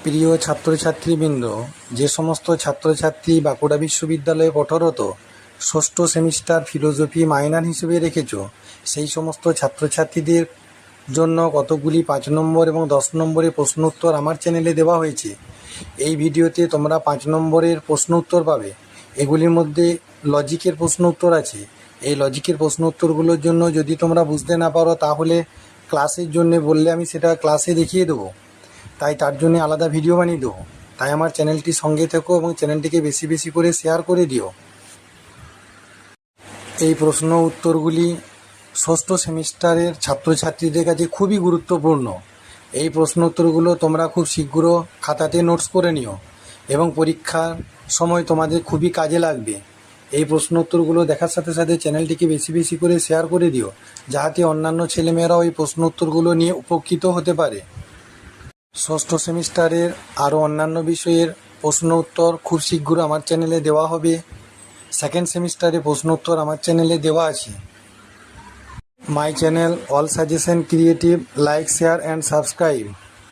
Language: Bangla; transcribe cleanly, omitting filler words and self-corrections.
প্রিয় ছাত্রছাত্রীবৃন্দ, যে সমস্ত ছাত্রছাত্রী বাঁকুড়া বিশ্ববিদ্যালয়ে পঠরত ষষ্ঠ সেমিস্টার ফিলোজফি মাইনর হিসেবে রেখেছ, সেই সমস্ত ছাত্রছাত্রীদের জন্য কতগুলি 5 নম্বর এবং 10 নম্বরের প্রশ্ন উত্তর আমার চ্যানেলে দেওয়া হয়েছে। এই ভিডিওতে তোমরা 5 নম্বরের প্রশ্ন উত্তর পাবে। এগুলির মধ্যে লজিকের প্রশ্ন উত্তর আছে। এই লজিকের প্রশ্ন উত্তরগুলোর জন্য যদি তোমরা বুঝতে না পারো, তাহলে ক্লাসের জন্য বললে আমি সেটা ক্লাসে দেখিয়ে দেবো। তাই তার জন্য আলাদা ভিডিও বানিয়ে দেবো। তাই আমার চ্যানেলটির সঙ্গে থেকো এবং চ্যানেলটিকে বেশি বেশি করে শেয়ার করে দিও। এই প্রশ্ন উত্তরগুলি ষষ্ঠ সেমিস্টারের ছাত্রছাত্রীদের কাছে খুবই গুরুত্বপূর্ণ। এই প্রশ্ন উত্তরগুলো তোমরা খুব শীঘ্র খাতাতে নোটস করে নিও এবং পরীক্ষার সময় তোমাদের খুবই কাজে লাগবে। এই প্রশ্ন উত্তরগুলো দেখার সাথে সাথে চ্যানেলটিকে বেশি বেশি করে শেয়ার করে দিও, যাতে অন্যান্য ছেলেমেয়েরাও এই প্রশ্ন উত্তরগুলো নিয়ে উপকৃত হতে পারে। ষষ্ঠ সেমিস্টারের আরও অন্যান্য বিষয়ের প্রশ্ন উত্তর খুব শীঘ্র আমার চ্যানেলে দেওয়া হবে। সেকেন্ড সেমিস্টারে প্রশ্ন উত্তর আমার চ্যানেলে দেওয়া আছে। My channel all suggestion creative, like, share and subscribe.